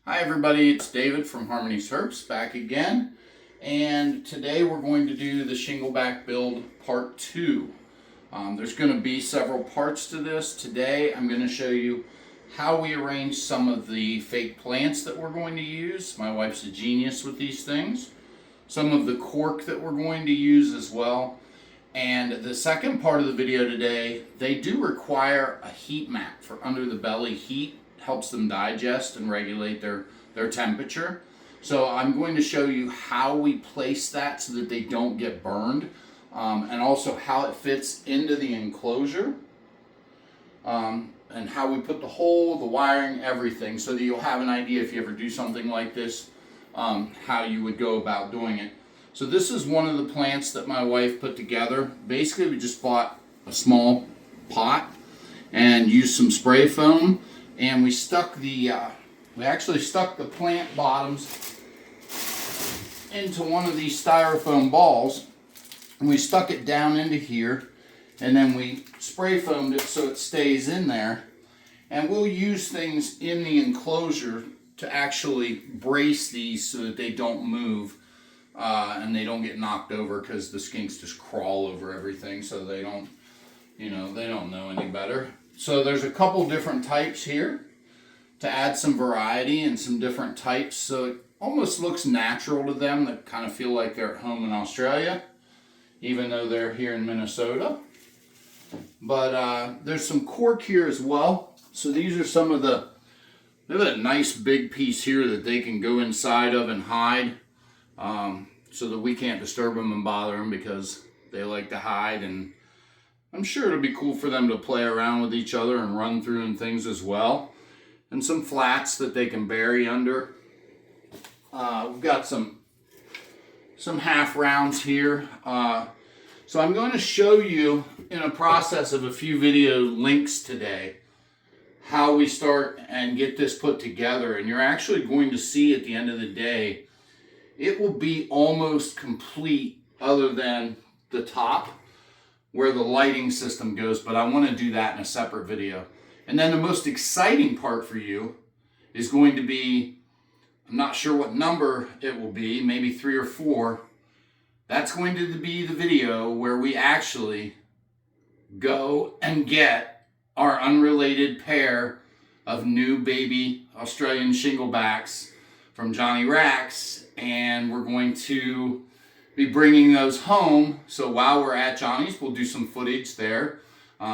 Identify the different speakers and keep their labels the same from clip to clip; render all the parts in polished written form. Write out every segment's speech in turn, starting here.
Speaker 1: Hi everybody, it's David from Harmony's Herps back again, and today we're going to do the Shingleback build part 2. There's going to be several parts to this. Today I'm going to show you how we arrange some of the fake plants that we're going to use. My wife's a genius with these things. Some of the cork that we're going to use as well. And the second part of the video today, they do require a heat mat for under the belly heat. Helps them digest and regulate their temperature. So I'm going to show you how we place that so that they don't get burned, and also how it fits into the enclosure, and how we put the hole, the wiring, everything, so that you'll have an idea if you ever do something like this, how you would go about doing it. So this is one of the plants that my wife put together. Basically, we just bought a small pot and used some spray foam. And we actually stuck the plant bottoms into one of these styrofoam balls, and we stuck it down into here, and then we spray foamed it so it stays in there. And we'll use things in the enclosure to actually brace these so that they don't move, and they don't get knocked over, because the skinks just crawl over everything, so they don't know any better. So there's a couple different types here to add some variety and some different types, so it almost looks natural to them, that kind of feel like they're at home in Australia, even though they're here in Minnesota. But there's some cork here as well. So these are some of they have a nice big piece here that they can go inside of and hide, so that we can't disturb them and bother them, because they like to hide. And I'm sure it'll be cool for them to play around with each other and run through and things as well. And some flats that they can bury under. We've got some half rounds here. So I'm going to show you in a process of a few video links today how we start and get this put together. And you're actually going to see at the end of the day, it will be almost complete other than the top, where the lighting system goes, but I want to do that in a separate video. And then the most exciting part for you is going to be, I'm not sure what number it will be, maybe 3 or 4. That's going to be the video where we actually go and get our unrelated pair of new baby Australian Shinglebacks from Johnny Racks, and we're going to be bringing those home. So while we're at Johnny's, we'll do some footage there.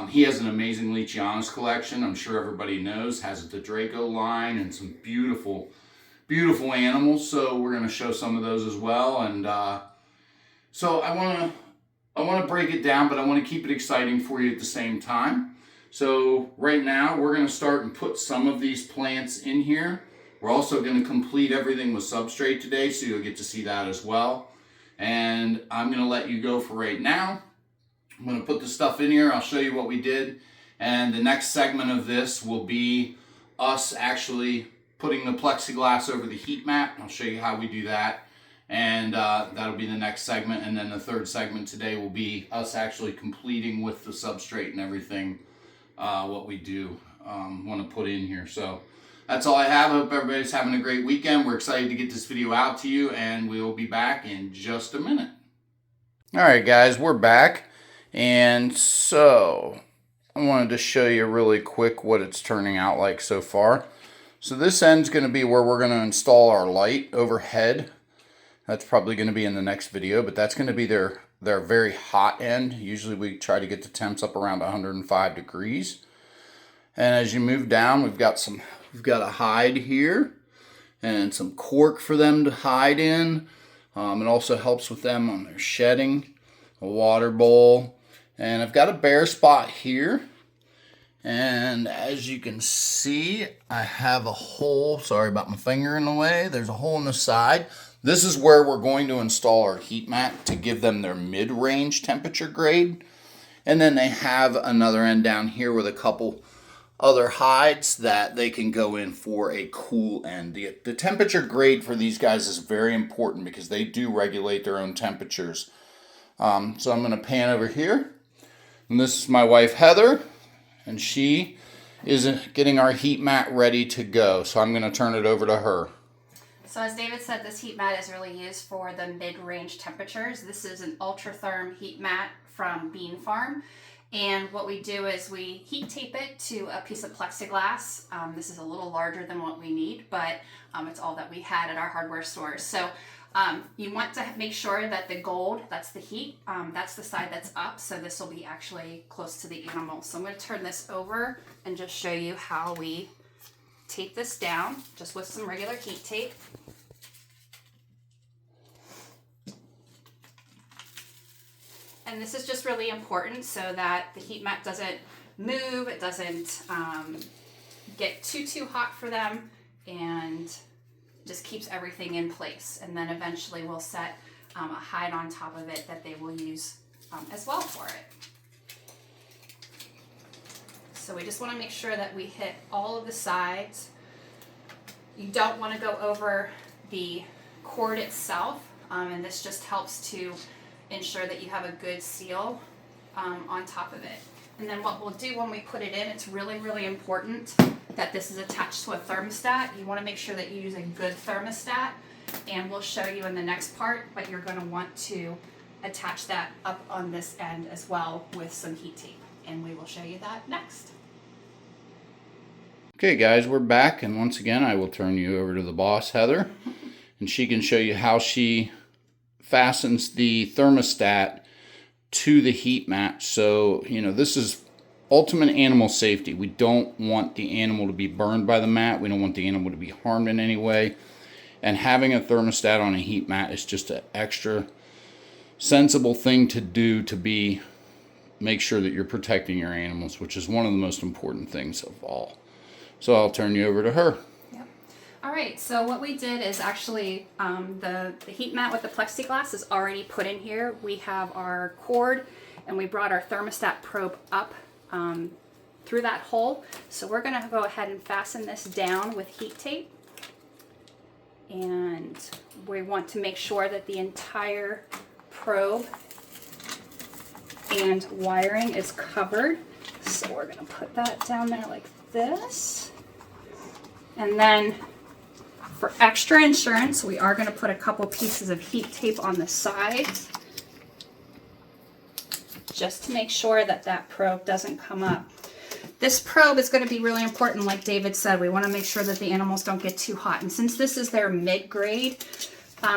Speaker 1: He has an amazing Leachianus collection. I'm sure everybody knows. Has the Draco line and some beautiful, beautiful animals. So we're going to show some of those as well. And so I want to break it down, but I want to keep it exciting for you at the same time. So right now we're going to start and put some of these plants in here. We're also going to complete everything with substrate today, so you'll get to see that as well. And I'm going to let you go for right now. I'm going to put the stuff in here. I'll show you what we did. And the next segment of this will be us actually putting the plexiglass over the heat mat. I'll show you how we do that. And that'll be the next segment. And then the third segment today will be us actually completing with the substrate and everything, what we do want to put in here. So that's all I have. I hope everybody's having a great weekend. We're excited to get this video out to you, and we'll be back in just a minute. All right, guys, we're back. And so I wanted to show you really quick what it's turning out like so far. So this end's going to be where we're going to install our light overhead. That's probably going to be in the next video, but that's going to be their very hot end. Usually we try to get the temps up around 105 degrees. And as you move down, we've got a hide here and some cork for them to hide in. It also helps with them on their shedding, a water bowl. And I've got a bare spot here. And as you can see, I have a hole. Sorry about my finger in the way. There's a hole in the side. This is where we're going to install our heat mat to give them their mid-range temperature grade. And then they have another end down here with a couple other hides that they can go in for a cool end. The temperature grade for these guys is very important because they do regulate their own temperatures. So I'm going to pan over here. And this is my wife, Heather, and she is getting our heat mat ready to go. So I'm going to turn it over to her.
Speaker 2: So as David said, this heat mat is really used for the mid-range temperatures. This is an Ultratherm heat mat from Bean Farm. And what we do is we heat tape it to a piece of plexiglass. This is a little larger than what we need, but it's all that we had at our hardware stores. So you want to make sure that the gold, that's the heat, that's the side that's up. So this will be actually close to the animal. So I'm going to turn this over and just show you how we tape this down just with some regular heat tape. And this is just really important so that the heat mat doesn't move, it doesn't get too hot for them, and just keeps everything in place. And then eventually we'll set a hide on top of it that they will use as well for it. So we just want to make sure that we hit all of the sides. You don't want to go over the cord itself, and this just helps to ensure that you have a good seal on top of it. And then what we'll do when we put it in, it's really, really important that this is attached to a thermostat. You want to make sure that you use a good thermostat, and we'll show you in the next part, but you're going to want to attach that up on this end as well with some heat tape, and we will show you that next.
Speaker 1: Okay guys, we're back, and once again I will turn you over to the boss, Heather, and she can show you how she fastens the thermostat to the heat mat. So, you know, this is ultimate animal safety. We don't want the animal to be burned by the mat. We don't want the animal to be harmed in any way. And having a thermostat on a heat mat is just an extra sensible thing to do to make sure that you're protecting your animals, which is one of the most important things of all. So I'll turn you over to her.
Speaker 2: All right, so what we did is actually the heat mat with the plexiglass is already put in here. We have our cord, and we brought our thermostat probe up through that hole. So we're gonna go ahead and fasten this down with heat tape. And we want to make sure that the entire probe and wiring is covered. So we're gonna put that down there like this. And then for extra insurance, we are going to put a couple pieces of heat tape on the sides just to make sure that that probe doesn't come up. This probe is going to be really important, like David said. We want to make sure that the animals don't get too hot. And since this is their mid-grade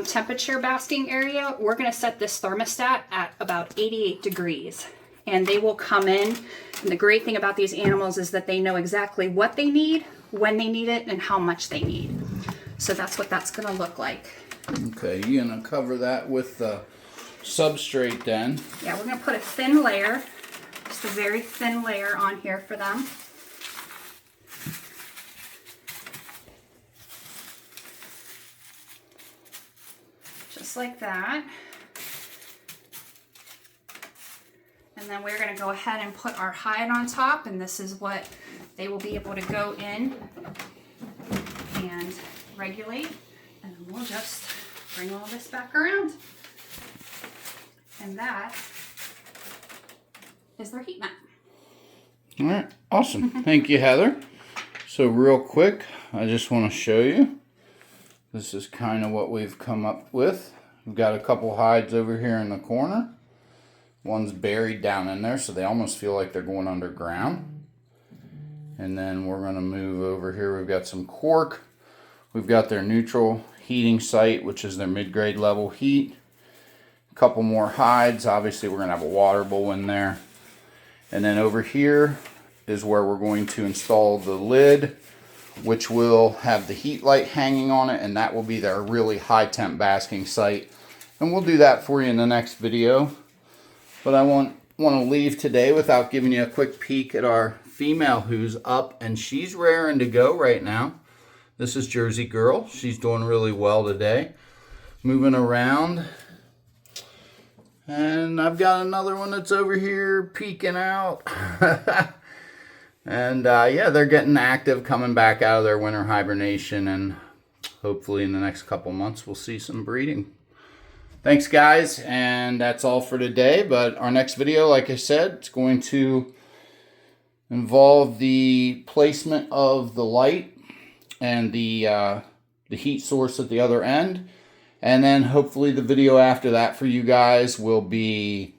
Speaker 2: temperature basking area, we're going to set this thermostat at about 88 degrees. And they will come in. And the great thing about these animals is that they know exactly what they need, when they need it, and how much they need. So that's what that's going to look like.
Speaker 1: Okay, you're going to cover that with the substrate then.
Speaker 2: Yeah, we're going to put a thin layer, just a very thin layer on here for them. Just like that. And then we're going to go ahead and put our hide on top, and this is what they will be able to go in and regulate. And then we'll just bring all this back around. And that is their heat mat.
Speaker 1: All right, awesome. Thank you, Heather. So real quick, I just want to show you. This is kind of what we've come up with. We've got a couple hides over here in the corner. One's buried down in there, so they almost feel like they're going underground. And then we're going to move over here. We've got some cork. We've got their neutral heating site, which is their mid-grade level heat. A couple more hides. Obviously, we're going to have a water bowl in there. And then over here is where we're going to install the lid, which will have the heat light hanging on it, and that will be their really high temp basking site. And we'll do that for you in the next video. But I want to leave today without giving you a quick peek at our female who's up, and she's raring to go right now. This is Jersey Girl. She's doing really well today. Moving around. And I've got another one that's over here peeking out. And yeah, they're getting active, coming back out of their winter hibernation, and hopefully in the next couple months we'll see some breeding. Thanks guys, and that's all for today. But our next video, like I said, it's going to involve the placement of the light and the heat source at the other end. And then hopefully the video after that for you guys will be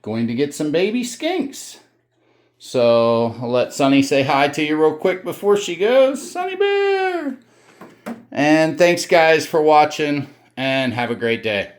Speaker 1: going to get some baby skinks. So I'll let Sunny say hi to you real quick before she goes. Sunny Bear! And thanks guys for watching, and have a great day.